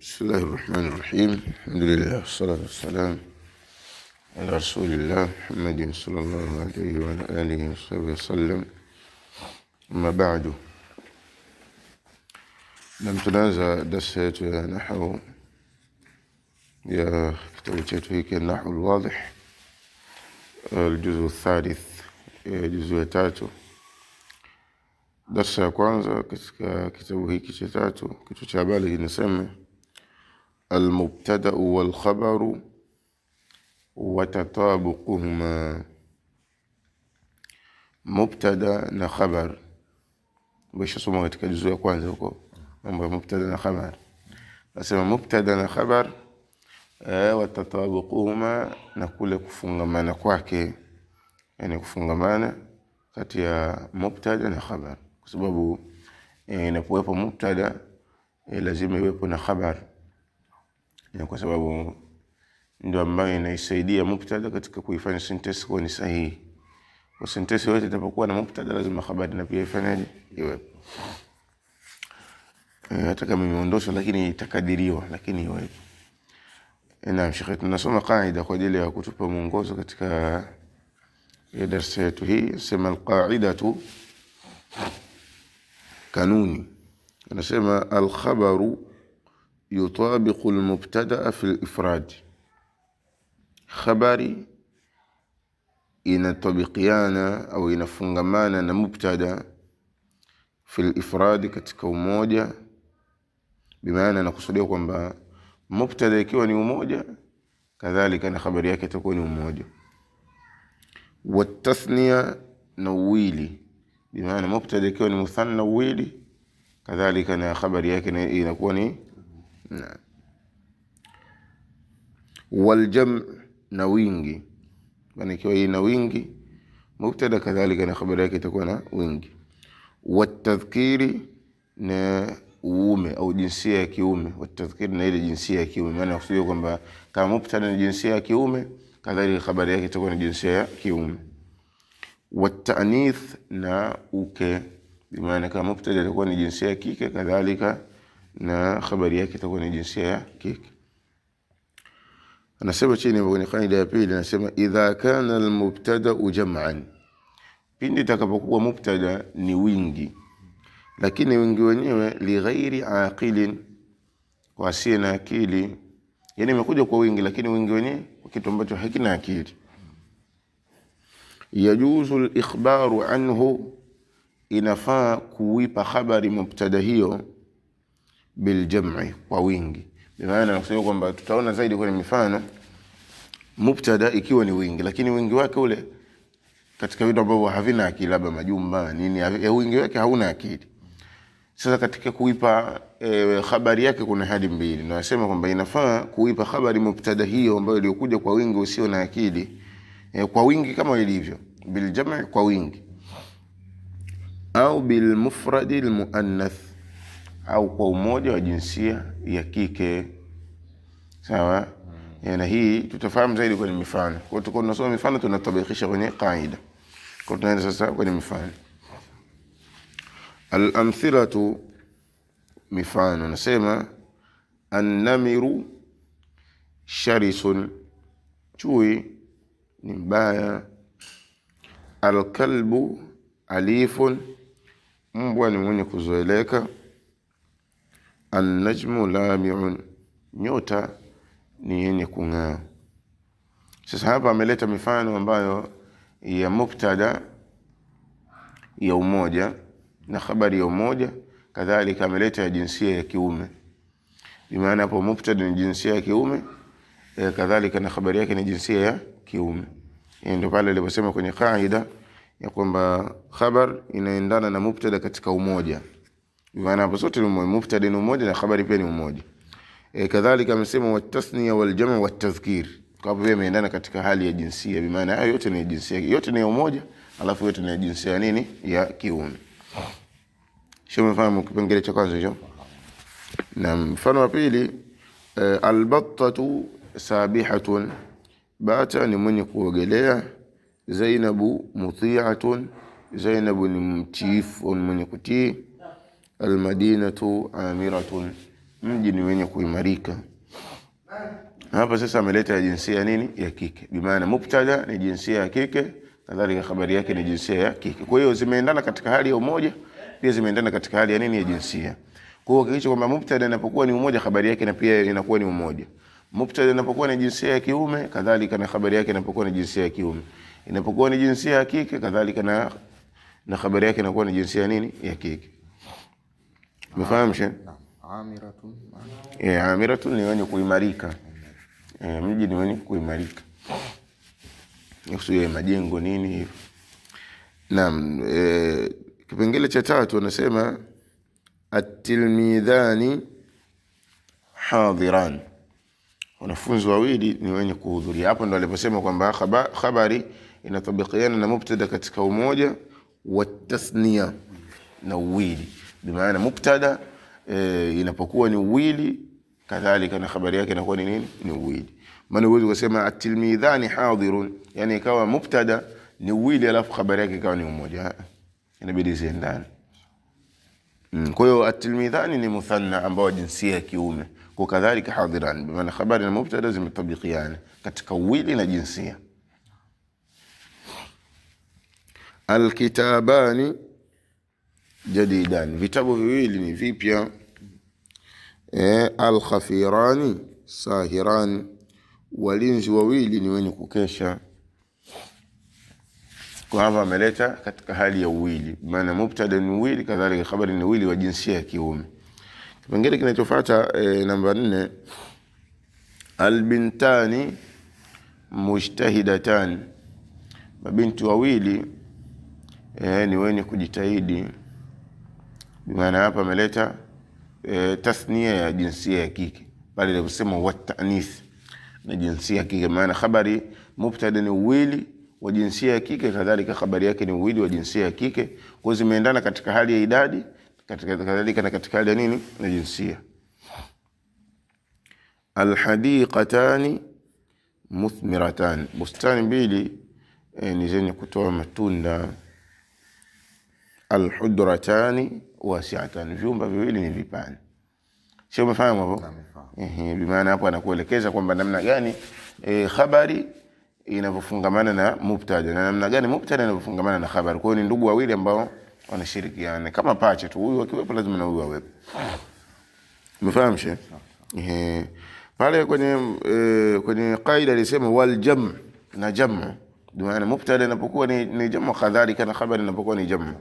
بسم الله الرحمن الرحيم. الحمد لله والصلاة والسلام على رسول الله محمد صلى الله عليه وعلى آله وصحبه وسلم. أما بعد، لم تنازع درسات نحو يا كتابة هيك النحو الواضح الجزء الثالث جزء تاتو. درس ya kwanza katika kitabu hiki cha tatu, kichwa cha habari kinasema المبتدأ والخبر وتطابقهما. مبتدأ na khabar bisha soma katika juzu ya kwanza huko mambo ya mubtada na khabar. Nasema mubtada na khabar watatabaquhuma, na kule kufungamana kwake, yani kufungamana kati ya mubtada na khabar, kwa sababu inapowepo mubtada lazima iwepo na khabar, kwa sababu ndio ambayo inaisaidia mubtada katika kuifanya sentence kuwa ni sahihi. Kwa sentence yote itapokuwa na mubtada lazima khabari na pia ifanyaje, iwepo. Hata kama imeondoshwa lakini itakadiriwa, lakini iwepo. Naam, Sheikh, tunasoma kaida kwa ajili ya kutupa mwongozo katika darasa yetu hii. Sema alqaidatu, kanuni. Anasema alkhabaru yutabiqu almubtada fi alifrad. Khabari inatabiqiana au inafungamana na mubtada fi alifrad, katika umoja. Bimaana nakusudia kwamba mubtada ikiwa ni umoja, kadhalika na khabari yake itakuwa ni umoja. Watathniya na uwili, bimaana mubtada ikiwa ni muthanna uwili, kadhalika na khabari yake inakuwa ni na. Waljam na wingi, bana ikiwa ina wingi mubtada, kadhalika na khabari yake itakuwa na wingi. Watadhkiri na uume au jinsia ya kiume. Watadhkiri na ile jinsia ya kiume, maana nakusudia kwamba kama mubtada ni jinsia ya kiume, kadhalika khabari yake itakuwa ni jinsia ya kiume. Watanith na uke, bimaana kama mubtada itakuwa ni jinsia ya kike, kadhalika na khabari yake itakuwa ni jinsia ya kike. Anasema chini kwenye kaida ya pili, anasema idha kana almubtada jam'an, pindi itakapokuwa mubtada ni wingi, lakini wingi wenyewe li ghairi aqilin, kwa asiye na akili. Yani imekuja kwa wingi lakini wingi wenyewe kwa kitu ambacho hakina akili. Yajuzu al-ikhbaru anhu, inafaa kuipa habari mubtada hiyo bil jam'i, kwa wingi. Maana nakusema kwamba tutaona zaidi kwenye mifano, mubtada ikiwa ni wingi lakini wingi wake ule katika vitu ambavyo havina akili, labda majumba nini, ya wingi wake hauna akili. Sasa katika kuipa habari yake kuna hadi mbili, na nasema kwamba inafaa kuipa habari mubtada hiyo ambayo iliyokuja kwa wingi usio na akili, kwa wingi kama ilivyo bil jam'i, kwa wingi, au bil mufrad al muannath, au kwa umoja wa jinsia ya kike. Sawa? Na hii tutafahamu zaidi kwenye mifano. Kwa hiyo tunasoma mifano, tunatabikisha kwenye kaida. Kwa tunaenda sasa kwenye mifano. Al-amthilatu, mifano. Nasema an-namiru sharisun, chui ni mbaya. Al-kalbu alifun, mbwa ni mwenye kuzoeleka. An-najmu lami'un, nyota ni yenye kung'aa. Sasa hapa ameleta mifano ambayo ya mubtada ya umoja na khabari ya umoja, kadhalika ameleta ya jinsia ya kiume. Bimaana hapo mubtada ni jinsia ya kiume, kadhalika na khabari yake ni jinsia ya kiume. Ndio pale aliposema kwenye kaida ya kwamba khabar inaendana na mubtada katika umoja. Bimaana hapo sote ni mubtada ni umoja na khabari pia ni umoja. Kadhalika amesema watathniya wal jam' wat tadhkir, kwa sababu imeendana katika hali ya jinsia. Bimaana hayo yote ni jinsia, yote ni umoja, alafu yote ni jinsia ya nini, ya kiume. Shoma fahamu kipengele cha kwanza hicho. Na mfano wa pili, albattatu sabihatun, bata ni mwenye kuogelea. Zainabu muti'atun, Zainabu ni mtiifu, mwenye kutii. Almadinatu amiratun, mji ni wenye kuimarika. Hapa sasa ameleta jinsia nini? Ya kike. Bimaana mubtada ni jinsia ya kike, kadhalika habari yake ni jinsia ya kike. Kwa hiyo zimeendana katika hali ya umoja, pia zimeendana katika hali ya nini? Ya jinsia. Kwa hiyo hakikisha kwamba mubtada inapokuwa ni umoja, habari yake na pia inakuwa ni umoja. Mubtada inapokuwa ni jinsia ya kiume, kadhalika na habari yake inapokuwa ni jinsia ya kiume. Inapokuwa ni jinsia ya kike, kadhalika na habari yake inakuwa ni jinsia ya nini? Ya kike. Umefahamu shehe? Amiratun. Amiratun ni wenye kuimarika. Mji ni wenye kuimarika. Yusuye majengo nini hivyo. Naam, kipengele cha 3 anasema at-tilmidhani hadiran. Wanafunzi wawili ni wenye kuhudhuria. Hapo ndo aliposema kwamba habari inatabikiana na mubtada katika umoja wa tasniya na uwili. Bimaana mubtada inapokuwa ni uwili, kadhalika na habari yake inakuwa ni nini? Ni uwili. Maana uwezi kusema at-tilmidhani hadirun, yani ikawa mubtada ni uwili alafu habari yake ikawa ni umoja. Inabidi ziendane. Kwa hiyo at-tilmidhani ni muthanna ambao jinsia ya kiume. Kwa kadhalika hadiran, bimaana habari na mubtada zimetabikiana katika uwili na jinsia. Al-kitabani jadidan, vitabu viwili ni vipya. Al-khafirani sahirani, walinzi wawili ni wenye kukesha. Kwa hapa ameleta katika hali ya uwili, maana mubtada ni uwili, kadhalika habari ni uwili wa jinsia ya kiume. Kipengele kinachofuata namba 4, albintani mujtahidatan, mabinti wawili ni wenye kujitahidi. Maana hapa ameleta tasnia ya jinsia ya kike, bali aliposema wa ta'nis na jinsia ya kike, maana habari mubtada ni uwili wa jinsia ya kike, kadhalika habari yake ni uwili wa jinsia ya kike. Kwa zimeendana katika hali ya idadi, kadhalika na katika hali ya nini? Na jinsia. Alhadiqatani muthmiratan, bustani mbili ni zenye kutoa matunda. Alhudratani wasi'atan, vyumba viwili ni vipana. Sio umefahamu hapo? Bimaana hapo anakuelekeza kwamba namna gani habari inavyofungamana na mubtada na namna gani mubtada inavyofungamana na habari. Kwa hiyo ni ndugu wawili ambao wanashirikiana kama pacha tu, huyu akiwepo lazima na huyu awepo. Umefahamu shehe? Pale kwenye kaida alisema wal jam' na jam', bimaana mubtada inapokuwa ni jam', kadhalika na habari inapokuwa ni jam'.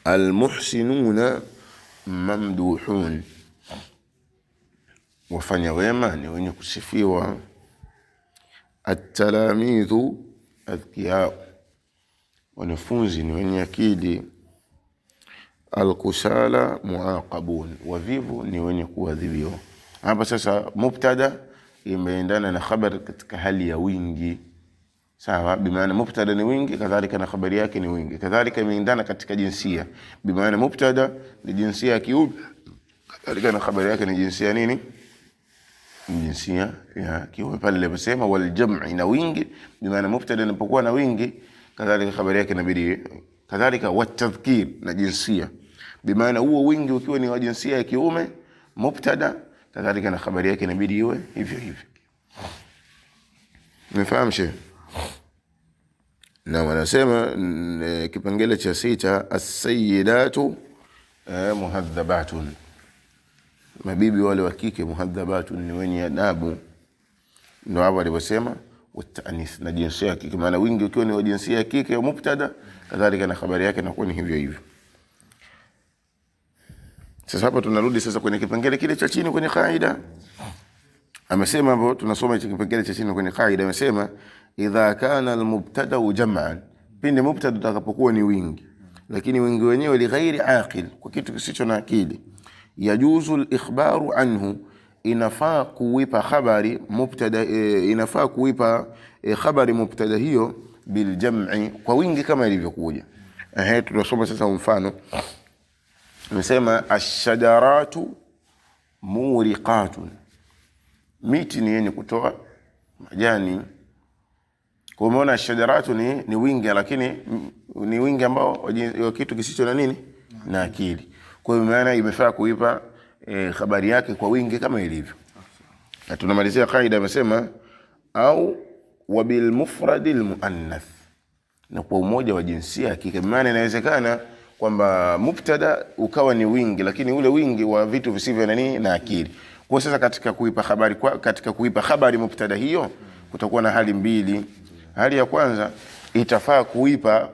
Almuhsinuna mamduhun, wafanya wema ni wenye kusifiwa. At-talamidhu adhkiya, wanafunzi ni wenye akili. Al-kusala muaqabun, wavivu ni wenye kuadhibiwa. Hapa sasa mubtada imeendana na habari katika hali ya wingi. Sawa, bimaana mubtada ni wingi, kadhalika na habari yake ni wingi. Kadhalika imeendana katika jinsia, bimaana mubtada ni jinsia ya kiume, kadhalika na habari yake ni jinsia nini? Jinsia ya kiume. Pale aliposema wal jam'i na wingi, bimaana mubtada inapokuwa na wingi, kadhalika habari yake inabidi, kadhalika wat tadhkir na jinsia, bimaana huo wingi ukiwa ni wa jinsia ya kiume mubtada, kadhalika na habari yake inabidi iwe hivyo hivyo. Umefahamu shehe? Na wanasema kipengele cha 6, as-sayyidatu muhadhabatun, mabibi wale wa kike muhadhabatun ni wenye adabu. Ndio hapo aliposema wat-ta'nis na jinsia ya kike, maana wingi ukiwa ni wa jinsia ya kike au mubtada, kadhalika na habari yake inakuwa ni hivyo hivyo. Sasa hapa tunarudi sasa kwenye kipengele kile cha chini kwenye kaida. Amesema hapo, tunasoma hicho kipengele cha chini kwenye kaida. Amesema idha kana almubtada jam'an, pindi mubtada utakapokuwa ni wingi, lakini wingi wenyewe li ghairi aqil, kwa kitu kisicho na akili. Yajuzu al-ikhbaru anhu, inafaa kuipa habari mubtada, inafaa kuipa habari mubtada hiyo bil jam'i, kwa wingi kama ilivyokuja. Tunasoma sasa mfano. Amesema ash-shajaratu muriqatun, miti ni yenye kutoa majani. Kwa maana shajaratu ni wingi, lakini ni wingi ambao wa kitu kisicho na nini? Na akili. Kwa hiyo maana imefaa kuipa habari yake kwa wingi kama ilivyo. Na tunamalizia kaida amesema au wabil mufradil muannath, na kwa umoja wa jinsia ya kike. Maana inawezekana kwamba mubtada ukawa ni wingi, lakini ule wingi wa vitu visivyo na akili. Kwa sasa katika kuipa habari mubtada hiyo kutakuwa na hali mbili. Hali ya kwanza, itafaa kuipa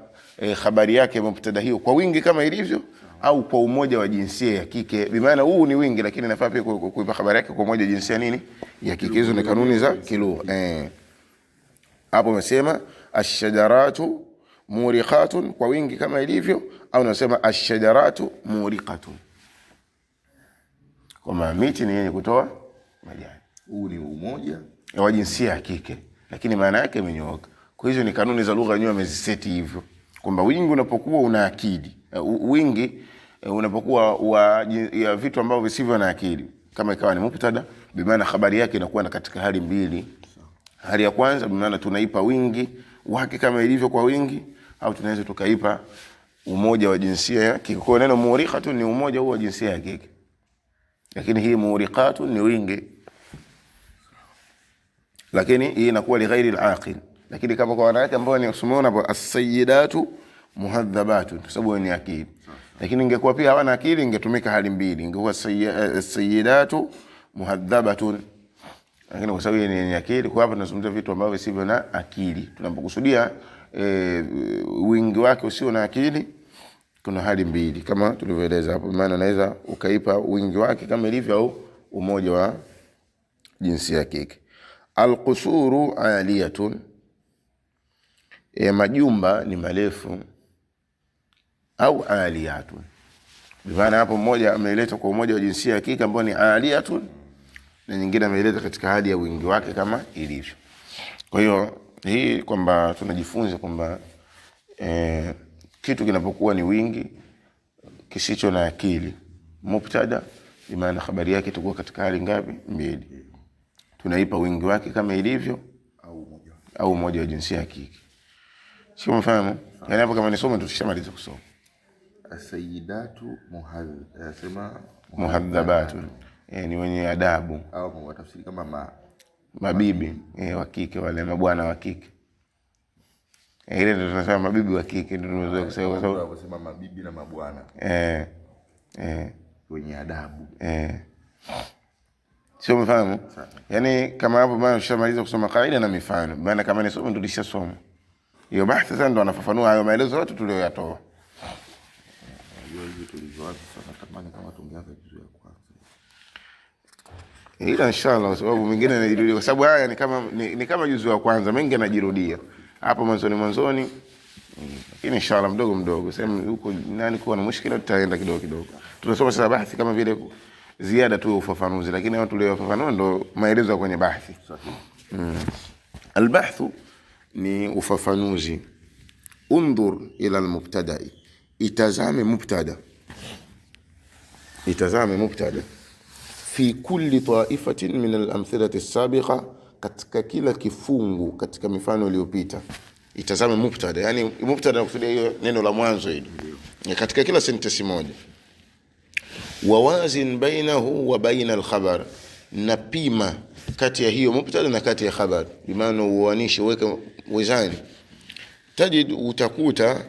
habari yake mubtada hiyo kwa wingi kama ilivyo au kwa umoja wa jinsia ya kike. Bimaana huu ni wingi, lakini inafaa pia kuipa habari yake kwa umoja wa jinsia nini ya kike. Hizo ni kanuni za kilugha. Hapo umesema ash-shajaratu muriqatun kwa wingi kama ilivyo, au unasema ash-shajaratu muriqatun kwa miti ni yenye kutoa majani. Huu ni umoja wa jinsia ya kike, lakini maana yake imenyooka. Kwa hizo ni kanuni za lugha yenyewe wameziseti hivyo, kwamba wingi unapokuwa una akili, wingi unapokuwa ya vitu ambavyo visivyo na akili, kama ikawa ni mubtada, bimaana habari yake inakuwa na katika hali mbili. Hali ya kwanza, bimaana tunaipa wingi wake kama ilivyo kwa wingi, au tunaweza tukaipa umoja wa jinsia ya kike. Kwa neno muriqatun ni umoja huo wa jinsia ya kike, lakini hii muriqatun ni wingi, lakini hii inakuwa li ghairi al-aqil. Lakini kama kwa wanawake ambao ni usumeona hapo as-sayyidatu muhadhabatun, sababu ni akili. Lakini ingekuwa pia hawana akili, ingetumika hali mbili, ingekuwa as-sayyidatu muhadhabatun. Lakini kwa sababu ni akili, kwa hapa tunazungumzia vitu ambavyo visivyo na akili. Tunapokusudia wingi wake usio na akili, kuna hali mbili kama tulivyoeleza hapo. Maana unaweza ukaipa wingi wake kama ilivyo au umoja wa jinsia ya kike. Al-qusuru aliyatun, majumba ni marefu, au aliyatun. Maana hapo mmoja ameileta kwa umoja wa jinsia ya kike ambao ni aliyatun, na nyingine ameileta katika hali ya wingi wake kama ilivyo. Kwa hiyo hii kwamba tunajifunza kwamba kitu kinapokuwa ni wingi kisicho na akili, mubtada, maana habari yake itakuwa katika hali ngapi? Mbili. Tunaipa wingi wake kama ilivyo au umoja wa jinsia ya kike. Sio mfahamu? Yaani hapo kama nisome tutashamaliza kusoma. As-sayyidatu muhadhabatun, ni wenye adabu, au kwa tafsiri kama mabibi wa kike, wale mabwana wa kike. Ile ndio tunasema mabibi wa kike, ndio tunaweza kusema kwa sababu tunasema mabibi na mabwana wenye adabu. Sio mfahamu? Yaani kama hapo bwana ushamaliza kusoma kaida na mifano. Maana kama ni somo tulishasoma. Hiyo bahthi sasa ndo anafafanua hayo maelezo yote tuliyoyatoa. Hiyo tulivyoanza sasa, tamani kama tungeanza juzuu ya kwanza. Ila inshallah, sababu mingine inajirudia kwa sababu haya ni kama juzuu ya kwanza, mengi yanajirudia. Hapo mwanzoni. Lakini inshallah mdogo mdogo. Sema huko nani kuwa na mushkila tutaenda kidogo. Tunasoma sasa bahthi kama vile ziada tu ufafanuzi, lakini watu tuliofafanua ndo maelezo kwenye bahthi. Al-bahthu ni ufafanuzi. Undur ila al-mubtada, itazame mubtada fi kulli ta'ifatin min al-amthilati as-sabiqa, katika kila kifungu katika mifano iliyopita. Itazame mubtada, yani mubtada nakusudia hiyo neno la mwanzo hili, katika kila sentence moja. Wawazin bainahu wa baina al-khabar, na pima kati ya hiyo mubtada na kati ya khabar, bimaana uanishe, weka wizani. Tajid, utakuta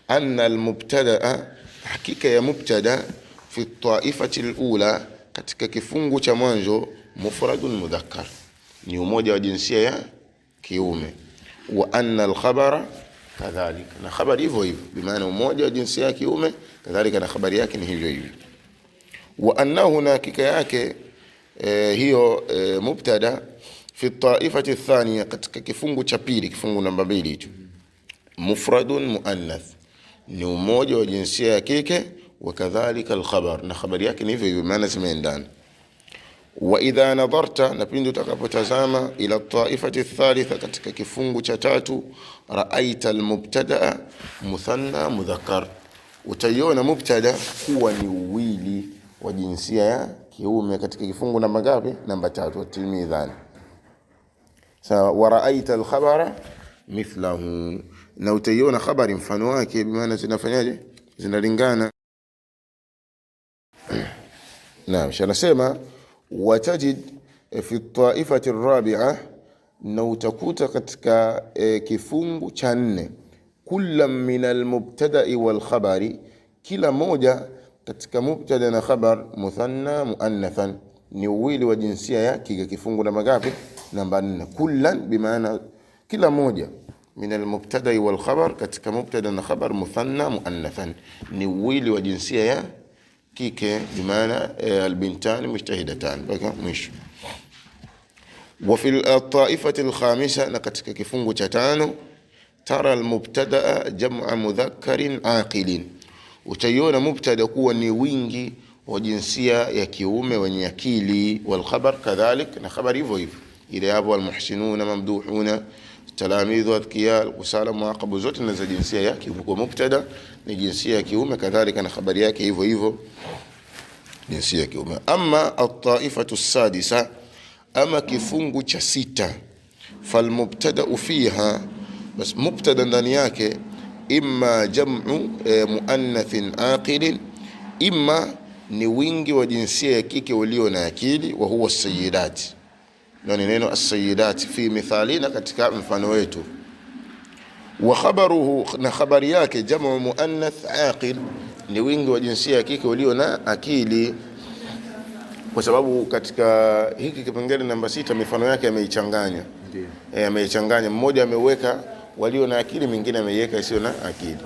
anna al-mubtada, hakika ya mubtada, fi taifati al-ula, katika kifungu cha mwanzo, mufradun mudhakkar, ni umoja wa jinsia ya kiume. Wa anna al-khabara kadhalika, na khabari hivyo, bimaana umoja wa jinsia ya kiume, kadhalika na khabari yake ni hivyo. Wa annahu, na hakika yake hiyo mubtada, fi taifati thaniya, katika kifungu cha pili, kifungu namba 2 hicho, mufradun muannath, ni umoja wa jinsia ya kike. Wa kadhalika al-khabar, na khabari yake ni hivyo, maana zimeendana. Wa idha nadharta, na pindi utakapotazama, ila taifati thalitha, katika kifungu cha tatu, raaita al-mubtada muthanna mudhakkar, utaiona mubtada kuwa ni uwili wa jinsia ya kiume katika kifungu namba ngapi? Namba 3, tilmidhan. Sawa. Wa raaita al-khabara mithlahu, na utaiona khabari mfano wake, bimaana zinafanyaje? Zinalingana. Naam, anasema watajid fi taifati rabi'a, na utakuta katika kifungu cha 4, kullam min almubtada'i wal khabari, kila moja katika mubtada na khabar, muthanna muannathan, ni uwili wa jinsia ya kike. Kifungu namba ngapi? Namba 4. Kullan bimaana kila moja, min almubtada'i wal khabar, katika mubtada na khabar, muthanna muannathan, ni uwili wa jinsia ya kike, bimaana albintani mujtahidatan mpaka mwisho. Wa fi at-taifati al-khamisa, na katika kifungu cha 5, tara al-mubtada jam'a mudhakkarin aqilin, utaiona mubtada kuwa ni wingi wa jinsia ya kiume wenye akili. Wal khabar kadhalik, na khabar hivyo hivyo, ile hapo al-muhsinuna mamduhuna talamidhu adkiya al-qusala muaqabu, zote ni za jinsia ya kiume. Kwa mubtada ni jinsia ya kiume, kadhalika na habari yake hivyo hivyo jinsia ya kiume. Amma at-taifatu as-sadisa, ama kifungu cha 6, fal mubtada fiha, bas mubtada ndani yake, imma jam'u muannathin aqilin, imma ni wingi wa jinsia ya kike walio na akili, wa huwa as-sayyidat, na neno as-sayyidat fi mithalina, katika mfano wetu. Wa khabaruhu, na khabari yake, jam'u muannath aqil, ni wingi wa jinsia ya kike walio na akili, kwa sababu katika hiki kipengele namba 6 mifano yake ameichanganya. Ndio. Ameichanganya, mmoja ameweka walio na akili, mwingine ameiweka isiyo na akili.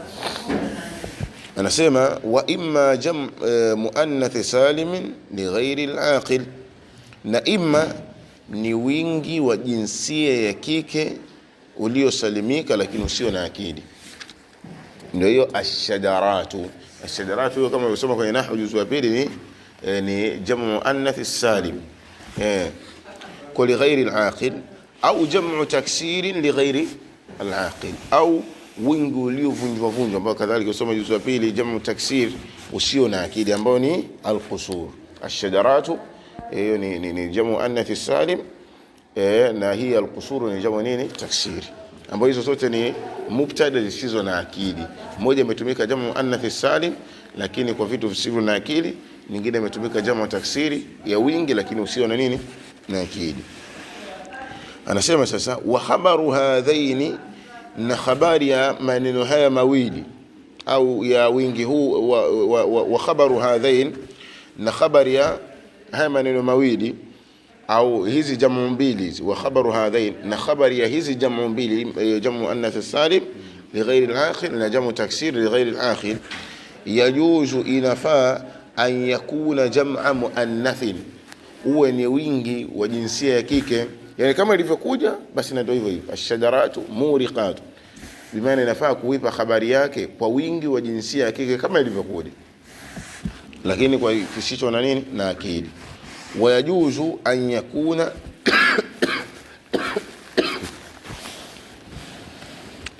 Anasema wa imma jam muannath salim li ghairi al-aqil, na imma ni wingi wa jinsia ya kike uliosalimika lakini usio na akili, ndio hiyo ash-shajaratu. Ash-shajaratu hiyo kama ulisoma kwenye nahwu juzu ya pili ni jamu muannath salim kwa li ghairi al-aqil, au jamu taksirin li ghairi al-aqil, au wingi uliovunjwa vunjwa, ambao kadhalika usoma juzu ya pili jamu taksir usio na akili, ambao ni al-qusur. Ash-shajaratu hiyo ni jamu muannath salim, na hii al-qusur ni jamu nini? Taksir, ambao hizo zote ni mubtada zisizo na akili. Moja imetumika jamu muannath salim lakini kwa vitu visivyo na akili, nyingine imetumika jamu taksiri ya wingi lakini usio na nini? Na akili. Anasema sasa, wa khabaru hadhaini, na khabari ya maneno haya mawili au ya wingi huu, wa khabaru hadhain, na khabari ya haya maneno mawili au hizi jamu mbili, wa khabaru hadhain, na khabari ya hizi jamu mbili, jamu muannath salim li ghairi al-aqil na jamu taksir li ghairi al-aqil, yajuzu, inafaa, an yakuna jam'a muannathin, uwe ni wingi wa jinsia ya kike, yani kama ilivyokuja basi ndio hivyo hivyo. Ash-shajaratu muriqatu, bimaana inafaa kuipa habari yake kwa wingi wa jinsia ya kike kama ilivyokuja, lakini kwa kisicho na nini? Na akili. Wayajuzu an yakuna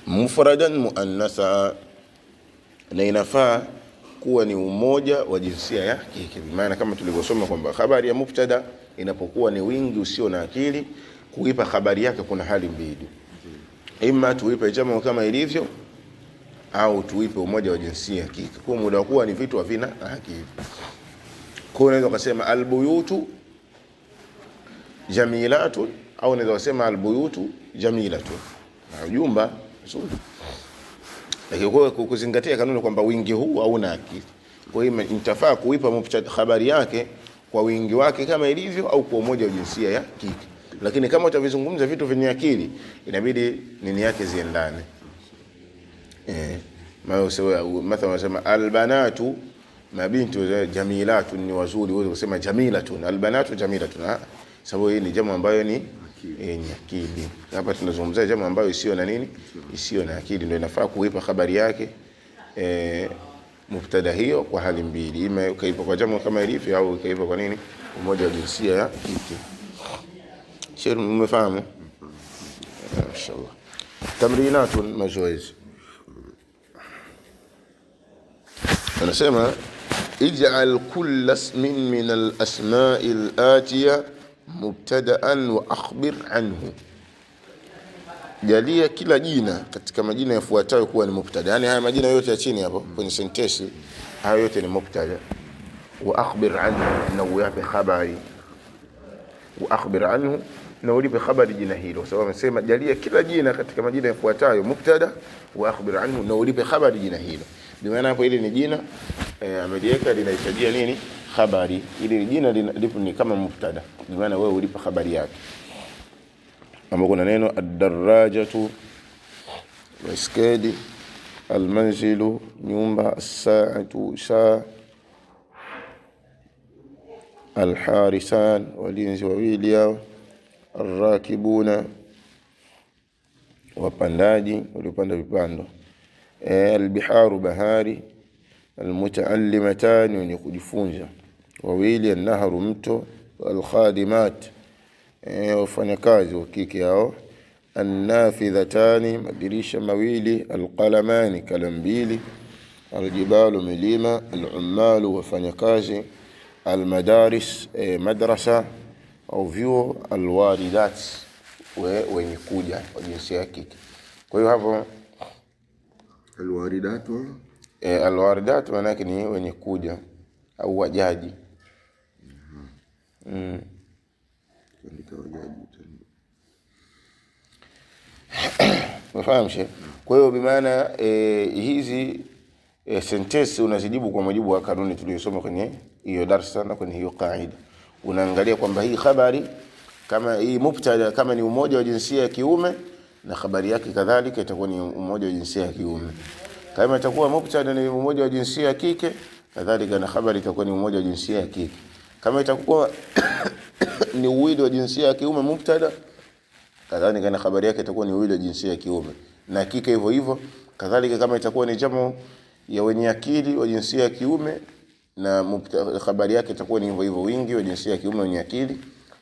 mufradan muannatha, na inafaa kuwa ni umoja wa jinsia ya kike, maana kama tulivyosoma kwamba habari ya mubtada inapokuwa ni wingi usio na akili, kuipa habari yake kuna hali mbili, ima tuipe jamu kama ilivyo, au tuipe umoja wa jinsia ya kike, kwa muda kuwa ni vitu havina akili. Kwa unaweza kusema albuyutu jamilatun, au unaweza kusema albuyutu jamilatun, jumba nzuri, lakini kwa kuzingatia kanuni kwamba wingi huu hauna akili, kwa hiyo itafaa kuipa mubtada habari yake kwa wingi wake kama ilivyo, au kwa umoja wa jinsia ya kike. Lakini kama utavizungumza vitu vyenye akili, inabidi nini yake ziendane. Mathalan unasema albanatu, mabintu jamilatun, ni wazuri, wewe unasema jamilatun, albanatu jamilatun, sababu hii ni jamu ambayo ni yenye akili. Hapa tunazungumzia jamu ambayo isiyo na nini? Isiyo na akili, ndio inafaa kuipa habari yake mubtada hiyo kwa hali mbili, ima ukaipa kwa jamu kama ilivyo, au ukaipa kwa nini? Umoja wa jinsia ya kike. Sheikh, umefahamu? Inshallah. Tamrinatun majwaz. Anasema ij'al kull ismin min al-asma'i al-atiya mubtada'an wa akhbir anhu, jalia kila jina katika majina yafuatayo kuwa ni mubtada. Yani haya majina yote ya chini hapo kwenye sentensi, hayo yote ni mubtada. wa akhbir anhu, na uyape habari. Wa akhbir anhu, na ulipe habari jina hilo. Sababu amesema jalia kila jina katika majina yafuatayo mubtada, wa akhbir anhu, na ulipe habari jina hilo. Bimaana hapo ile ni jina ameliweka linahitajia nini? Habari. Ile jina lipo ni kama mubtada, bimaana wewe ulipe habari yake. Ama kuna neno ad-darajatu, baiskeli, almanzilu, nyumba, as-sa'atu, saa, alharisan, walinzi wawili hao, arrakibuna, wapandaji waliopanda vipando, albiharu, bahari, almutaallimatan, wenye kujifunza wawili, an-nahru, mto, alkhadimat, wafanyakazi wa kike hao, an-nafidhatani, madirisha mawili, alqalamani, kalamu mbili, aljibalu, milima, alummalu, wafanyakazi, almadaris, madrasa au vyuo, alwaridat, wenye kuja wa jinsia ya kike. Kwa hiyo hapo alwaridat maana yake ni wenye kuja au wajaji. Unafahamu sheikh? Kwa hiyo bimaana hizi sentensi unazijibu kwa mujibu wa kanuni tuliyosoma kwenye hiyo darasa na kwenye hiyo kaida. Unaangalia kwamba hii habari, kama hii mubtada kama ni umoja wa jinsia ya kiume, na habari yake kadhalika itakuwa ni umoja wa jinsia ya kiume. Kama itakuwa mubtada ni umoja wa jinsia ya kike, kadhalika na habari itakuwa ni umoja wa jinsia ya kike. Kama itakuwa ni uwili wa jinsia ya kiume mubtada, kadhalika na habari yake itakuwa ni uwili wa jinsia ya kiume na kike hivyo hivyo. Kadhalika kama itakuwa ni jamu ya wenye akili wa jinsia ya kiume, na habari yake itakuwa ni hivyo hivyo, wingi wa jinsia ya kiume wenye akili.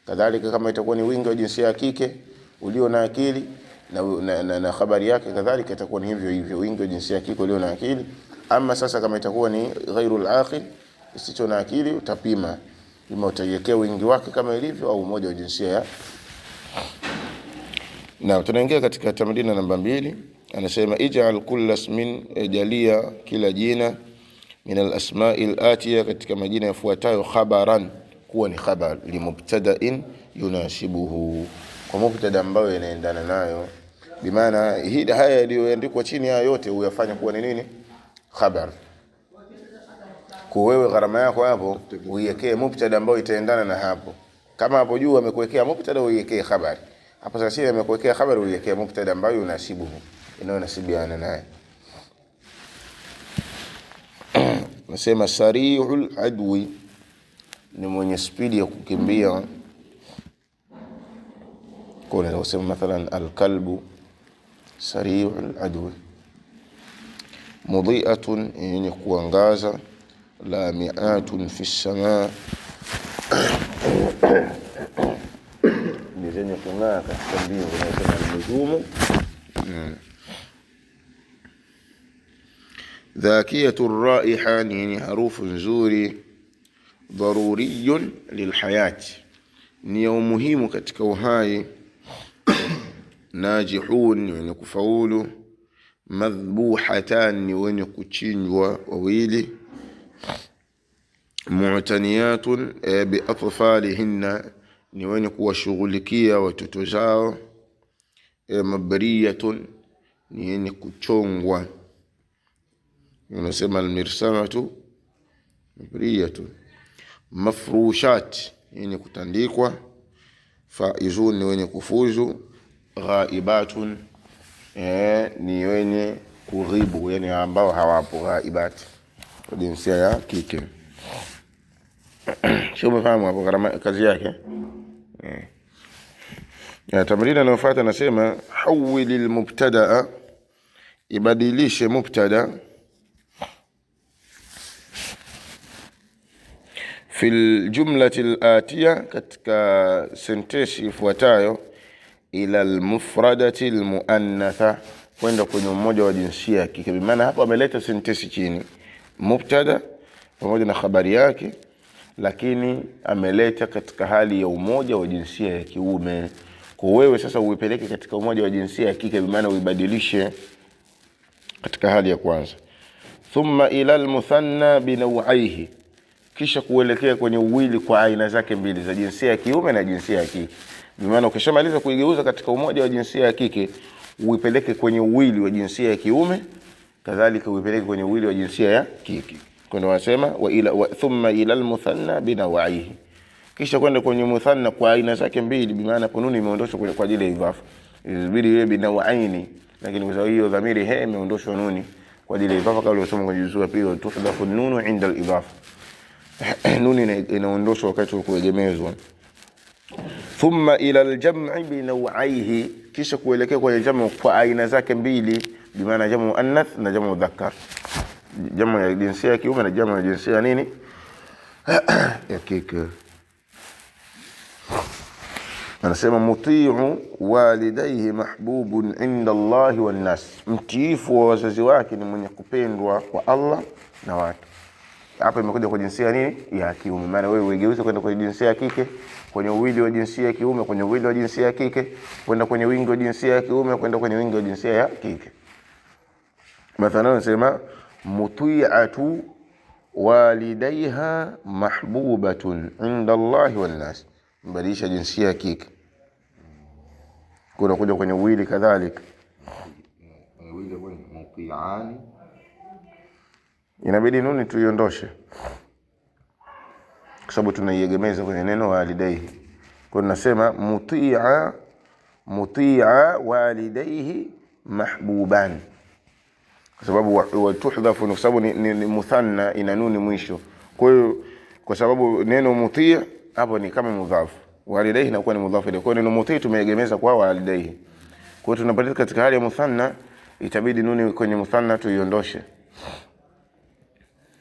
Kadhalika kama itakuwa ni wingi wa jinsia ya kike ulio na akili, na habari yake kadhalika itakuwa ni hivyo hivyo, wingi wa jinsia ya kike ulio na akili. Ama sasa kama itakuwa ni ghairul aqil, isicho na akili, utapima ima utaiwekea wingi wake kama ilivyo au umoja wa jinsia ya. Na tunaingia katika tamrina namba 2. Anasema ij'al kulla ismin, jalia kila jina, min al-asma'i al-atiya, katika majina yafuatayo, khabaran, kuwa ni khabar, li mubtada'in yunasibuhu, kwa mubtada ambayo inaendana nayo. Bimaana hii haya yaliyoandikwa chini haya yote uyafanya kuwa ni nini? Khabar. Kwa wewe gharama yako hapo uiwekee mubtada ambayo itaendana na hapo. Kama hapo juu amekuwekea mubtada, uiwekee habari. Hapo sasa amekuwekea habari, uiwekee mubtada ambayo yunasibuhu, inayonasibiana naye. Nasema sari'ul adwi, ni mwenye spidi ya kukimbia. Kuna unasema mathalan alkalbu sari'ul adwi. Mudhi'atun, yenye kuangaza. Lami'atun fi as-samaa, ni zenye kung'aa katika mbingu, na nujumu. Dhakiyatur raiha, ni harufu nzuri. Daruriyun lilhayati, ni muhimu katika uhai. Najihun, ni wenye kufaulu. Madhbuhatan, ni wenye kuchinjwa wawili. Mu'taniyatun bi atfalihinna, ni wenye kuwashughulikia watoto zao. Mabriyatun, ni wenye kuchongwa. Unasema almirsamatu mabriyatun. Mafrushat, yenye kutandikwa. Faizun, ni wenye kufuzu. Ghaibatun, ni wenye kughibu, yani ambao hawapo. Ghaibat kwa jinsia ya kike. Sio umefahamu hapo kazi yake? Ya tamrina inayofuata nasema hawilil mubtadaa, ibadilishe mubtada, fil jumlati al-atiya, katika sentensi ifuatayo, ila al-mufradati al-muannatha, kwenda kwenye mmoja wa jinsia ya kike. Maana hapo ameleta sentensi chini mubtada pamoja na habari yake, lakini ameleta katika hali ya umoja wa jinsia ya kiume. Kwa wewe sasa uipeleke katika umoja wa jinsia ya kike, maana uibadilishe katika hali ya kwanza. Thumma ila al-muthanna binawaihi, kisha kuelekea kwenye uwili kwa aina zake mbili za jinsia ya kiume na jinsia ya kike. Kwa maana ukishamaliza kuigeuza katika umoja wa jinsia ya kike, uipeleke kwenye uwili wa jinsia ya kiume, kadhalika uipeleke kwenye uwili wa jinsia ya kike. Kuna wasema thumma ila al-muthanna binawaihi, kisha kwenda kwenye muthanna kwa aina zake mbili, bi maana pununi imeondoshwa kwa ajili ya idhafa, ilibidi iwe binawaini, lakini kwa sababu hiyo dhamiri he imeondoshwa nuni kwa ajili ya idhafa, kama ulisoma kwenye juzuu ya pili, tuhdafu nunu inda al-idhafa, nuni inaondoshwa wakati wa kuegemezwa. Thumma ila al-jam'i binawaihi, kisha kuelekea kwenye jamu kwa aina zake mbili, bi maana jamu muannath na jamu mudhakkar, jamu ya jinsia ya kiume na jamu ya jinsia nini ya kike. Anasema muti'u walidayhi mahbubun inda Allahi wan nas, mtiifu wa wazazi wake ni mwenye kupendwa kwa Allah na watu. Hapa imekuja kwa jinsia nini ya kiume, maana wewe uigeuze kwenda kwenye jinsia ya kike, kwenye uwili wa jinsia ya kiume, kwenye uwili wa jinsia ya kike, kwenda kwenye wingi wa jinsia ya kiume, kwenda kwenye wingi wa jinsia ya kike. Mathalan nasema muti'atu walidayha mahbubatun inda Allahi wan nas, mbadilisha jinsia ya kike, kuna kuja kwenye uwili kadhalika, wile muti'ani, inabidi nuni tuiondoshe kwa sababu tunaiegemeza kwenye neno walidayhi. Kwa tunasema muti'a walidayhi mahbuban, kwa sababu watuhdhafu, kwa sababu ni muthanna, ina nuni mwisho. Kwa hiyo kwa sababu neno muti' hapo ni kama mudhafu, walidayhi inakuwa ni mudhafu ile. Kwa hiyo neno muti' tumeegemeza kwa walidayhi. Kwa hiyo tunapata katika hali ya muthanna, itabidi nuni kwenye muthanna tuiondoshe.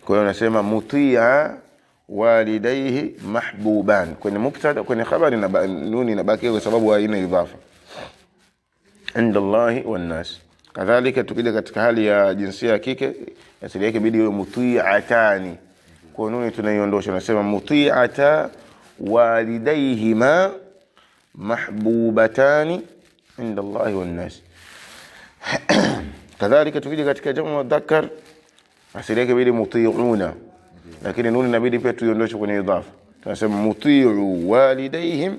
Kwa hiyo nasema muti'a walidayhi mahbuban, kwenye mubtada, kwenye khabari na nuni inabaki kwa sababu haina idhafa, inda Allahi wan nas. Kadhalika tukija katika hali ya jinsia ya kike, asili yake bidi iwe muti'atani, kwa nuni tunaiondosha, nasema muti'ata walidayhima mahbubatani inda Allahi wan nas. Kadhalika tukija katika jamu mudhakkar, asili yake bidi muti'una, lakini nuni inabidi pia tuiondoshe kwenye idhafa, tunasema muti'u walidayhim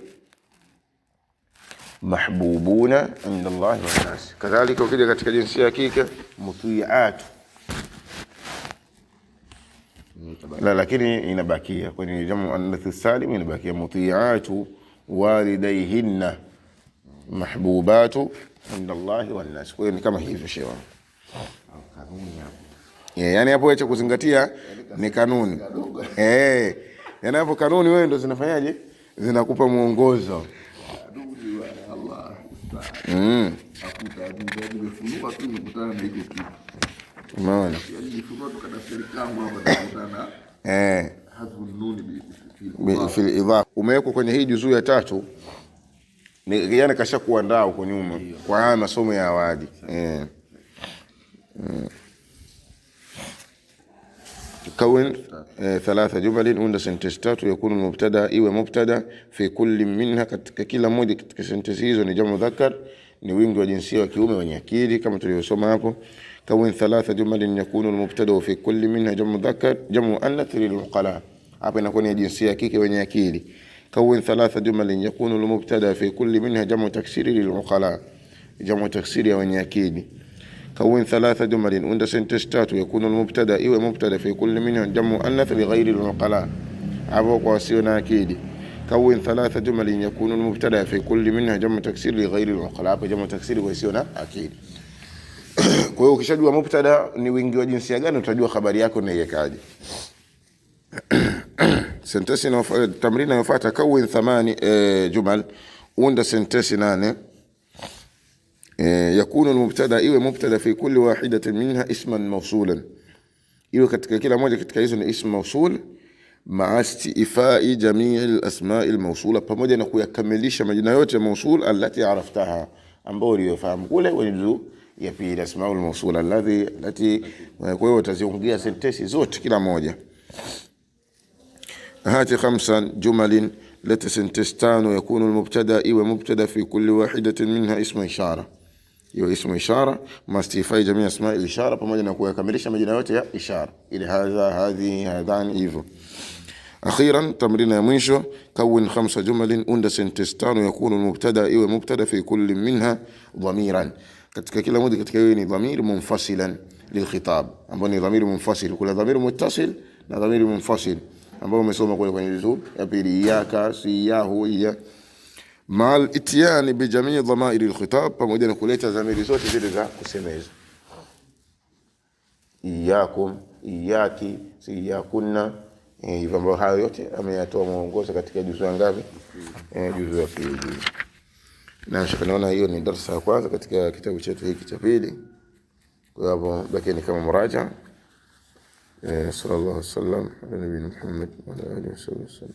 mahbubuna inda Allahi wan nas. Kadhalika ukija katika jinsia ya kike muti'atu, la lakini inabakia kwenye jamu annath salim, inabakia muti'atu walidayhinna mahbubatu inda Allahi wan nas. Kwa hiyo ni kama hivyo shewa kanuni hapo. Yani hapo acha kuzingatia ni kanuni. Yani hapo kanuni wewe ndo zinafanyaje? Zinakupa muongozo. Umeona? Fil idhafa umewekwa kwenye hii juzuu ya 3, ni yani kasha kuandaa huko nyuma kwa haya masomo ya awali. كون 3 جمل unda sentence 3 yakunu mubtada, iwe mubtada fi kulli minha, katika kila moja katika sentence hizo ni jamu mudhakkar, ni wingi wa jinsia wa kiume wenye akili, kama tulivyosoma hapo. كون 3 جمل yakunu mubtada fi kulli minha jamu mudhakkar jamu muannath lilmuqala, hapa inakuwa ni jinsia ya kike wenye akili. كون 3 جمل yakunu mubtada fi kulli minha jamu taksiri lilmuqala, jamu taksiri ya wenye akili. كون 3 جمل unda sentence 3 yakunu mubtada, iwe mubtada fi kulli minha jamu muannath li ghairi al-uqala, hapo kwa wasio na akili. كون 3 جمل yakunu mubtada fi kulli minha jamu taksir li ghairi al-uqala, hapo jamu taksiri kwa wasio na akili. Kwa hiyo ukishajua mubtada ni wingi wa jinsia gani, utajua habari yako inaiwekaje. Sentence inayofuata, tamrina inayofuata, كون 8 jumal unda sentence 8 yakunu al-mubtada, iwe mubtada fi kulli wahidatin minha isman mawsulan, iwe katika kila moja katika hizo ni ism mawsul, ma'a istifai jamii al-asma' al-mawsula, pamoja na kuyakamilisha majina yote mawsul allati araftaha, ambao uliyofahamu kule kwenye juzuu ya pili, asma'ul mawsula allati. Kwa hiyo utaziongea sentensi zote kila moja. Hati 5 jumalin, leta sentence 5 yakunu al-mubtada, iwe mubtada fi kulli wahidatin minha ismu ishara, hiyo ismu ishara mastifai jamii asma al-ishara, pamoja na kuyakamilisha majina yote ya ishara, ili hadha hadhi hadhani hivyo. Akhiran, tamrina ya mwisho, kawin 5 jumalin, unda sentence 5 yakunu mubtada, iwe mubtada fi kulli minha dhamiran, katika kila moja katika hiyo ni dhamir munfasilan lilkhitab, ambao ni dhamir munfasil. Kuna dhamir muttasil na dhamir munfasil ambao umesoma kwenye juzuu ya pili, iyaka, siyahu, iya mal ityan bi jami' dhamair alkhitab, pamoja na kuleta dhamiri zote zile za kusemeza, iyakum, iyaki, siyakunna. Hivyo ambao hayo yote ameyatoa mwongozo katika juzuu ngapi? Juzuu ya pili. Na naona hiyo ni darasa ya kwanza katika kitabu chetu hiki cha pili. Kwa hivyo baki ni kama muraja. Sallallahu alaihi wasallam ala nabiyina Muhammad wa ala alihi wasallam.